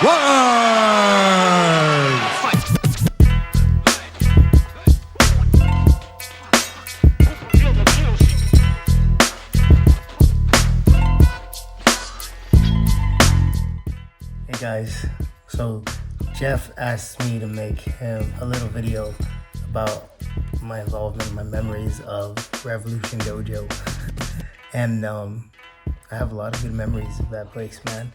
Hey guys, so Jeff asked me to make him a little video about my involvement, my memories of Revolution Dojo, and I have a lot of good memories of that place, man.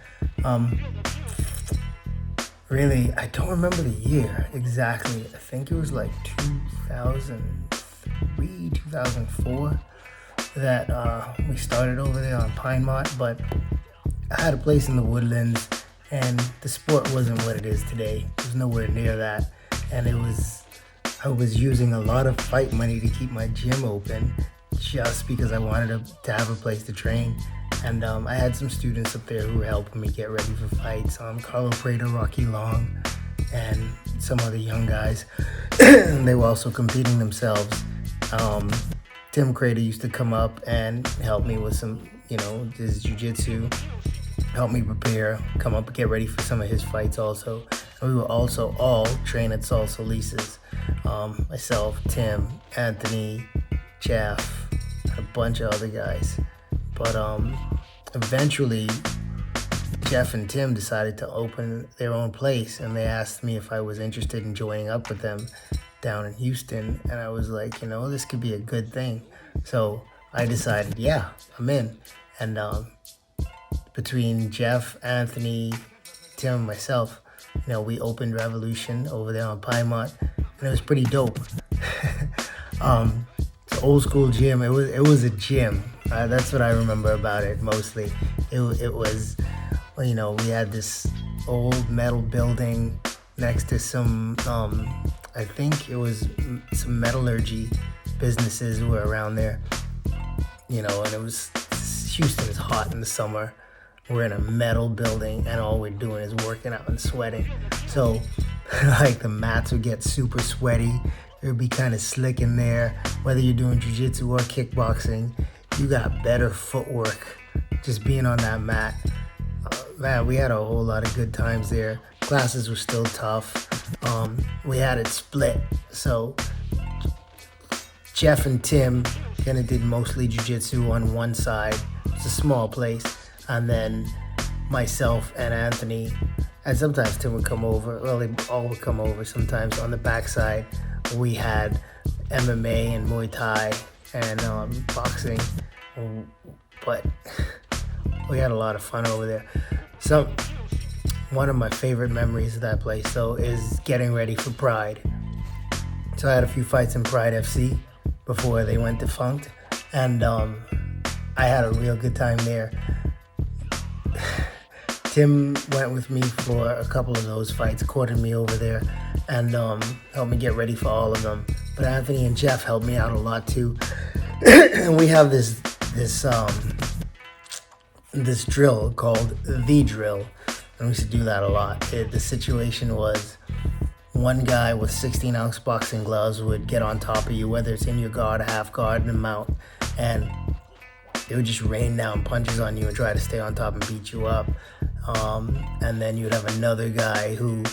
Really, I don't remember the year exactly. I think it was like 2003, 2004 that we started over there on Pinemont, but I had a place in the Woodlands, and the sport wasn't what it is today. It was nowhere near that, and I was using a lot of fight money to keep my gym open just because I wanted to have a place to train. And I had some students up there who were helping me get ready for fights. Carlo Prater, Rocky Long, and some other young guys. They were also competing themselves. Tim Crater used to come up and help me with some, his jiu-jitsu, help me prepare, come up and get ready for some of his fights also. And we were also all trained at Sol Solis's. Myself, Tim, Anthony, Jeff, and a bunch of other guys. But eventually, Jeff and Tim decided to open their own place, and they asked me if I was interested in joining up with them down in Houston. And I was like, this could be a good thing. So I decided, yeah, I'm in. And between Jeff, Anthony, Tim, and myself, we opened Revolution over there on Pinemont, and it was pretty dope. It's an old school gym. It was a gym. That's what I remember about it mostly. It was, we had this old metal building next to some, I think it was some metallurgy businesses who were around there, and Houston is hot in the summer. We're in a metal building, and all we're doing is working out and sweating. So, like, the mats would get super sweaty. It would be kind of slick in there. Whether you're doing jiu-jitsu or kickboxing, you got better footwork just being on that mat. Man, we had a whole lot of good times there. Classes were still tough. We had it split. So, Jeff and Tim kind of did mostly jiu-jitsu on one side. It's a small place. And then myself and Anthony, and sometimes Tim would come over. Well, they all would come over sometimes. On the backside, we had MMA and Muay Thai and boxing. But we had a lot of fun over there. So one of my favorite memories of that place, though, is getting ready for Pride. So I had a few fights in Pride FC before they went defunct, and I had a real good time there. Tim went with me for a couple of those fights, courted me over there, and helped me get ready for all of them. But Anthony and Jeff helped me out a lot too. And we have this drill called the drill, and we used to do that a lot. The situation was, one guy with 16-ounce boxing gloves would get on top of you, whether it's in your guard, half guard, and a mount, and they would just rain down punches on you and try to stay on top and beat you up. And then you'd have another guy who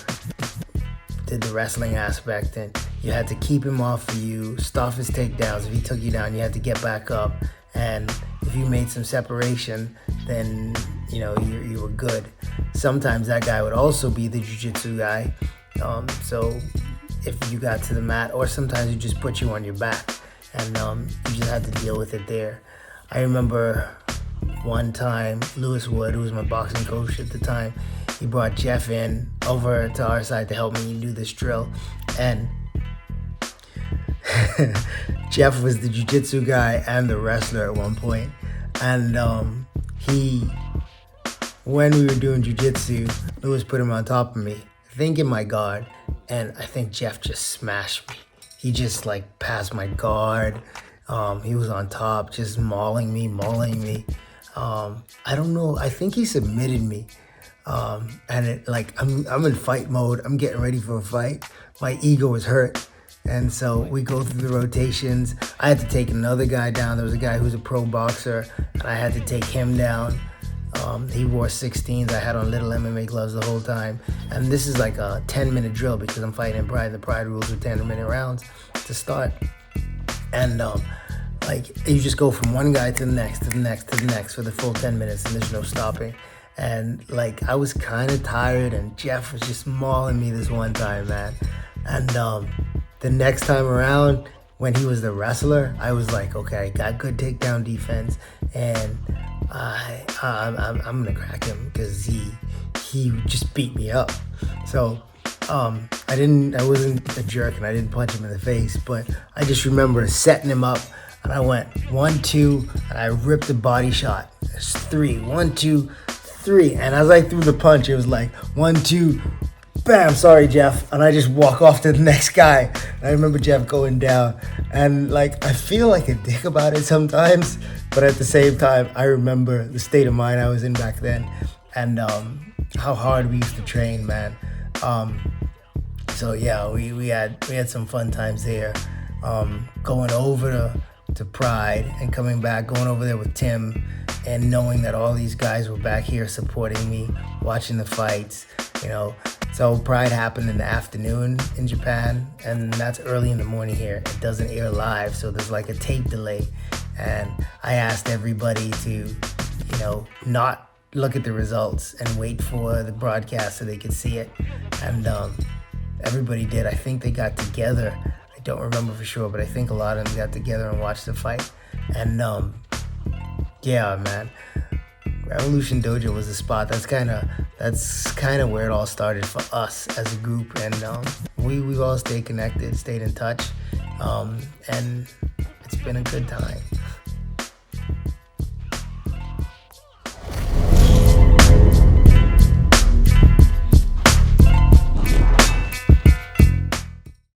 did the wrestling aspect, and you had to keep him off of you, stop his takedowns. If he took you down, you had to get back up. And if you made some separation, then, you were good. Sometimes that guy would also be the jiu-jitsu guy. So if you got to the mat, or sometimes you just put you on your back, and you just had to deal with it there. I remember one time, Lewis Wood, who was my boxing coach at the time, he brought Jeff in over to our side to help me do this drill. And Jeff was the jiu-jitsu guy and the wrestler at one point. And when we were doing jiu-jitsu, Lewis put him on top of me, I think in my guard, and I think Jeff just smashed me. He just passed my guard. He was on top, just mauling me. I don't know. I think he submitted me. And I'm in fight mode. I'm getting ready for a fight. My ego is hurt. And so we go through the rotations. I had to take another guy down. There was a guy who's a pro boxer, and I had to take him down. He wore 16s. I had on little MMA gloves the whole time. And this is like a 10-minute drill because I'm fighting in Pride. The Pride rules are 10-minute rounds to start. And like you just go from one guy to the next, to the next, to the next for the full 10 minutes, and there's no stopping. And like I was kind of tired, and Jeff was just mauling me this one time, man. And the next time around, when he was the wrestler, I was like, okay, I got good takedown defense, and I'm gonna crack him because he just beat me up. So I wasn't a jerk and I didn't punch him in the face, but I just remember setting him up, and I went 1, 2, and I ripped a body shot. It's 3, 1, 2, 3, and as I threw the punch, it was like 1, 2. Bam, sorry, Jeff. And I just walk off to the next guy. And I remember Jeff going down. And like, I feel like a dick about it sometimes. But at the same time, I remember the state of mind I was in back then. And how hard we used to train, man. So yeah, we had some fun times there. Going over to Pride and coming back, going over there with Tim. And knowing that all these guys were back here supporting me, watching the fights, you know. So Pride happened in the afternoon in Japan, and that's early in the morning here. It doesn't air live, so there's like a tape delay. And I asked everybody to, you know, not look at the results and wait for the broadcast so they could see it. And everybody did. I think they got together. I don't remember for sure, but I think a lot of them got together and watched the fight. And yeah, man. Revolution Dojo was a spot. That's kind of where it all started for us as a group, and we've all stayed connected, stayed in touch, and it's been a good time.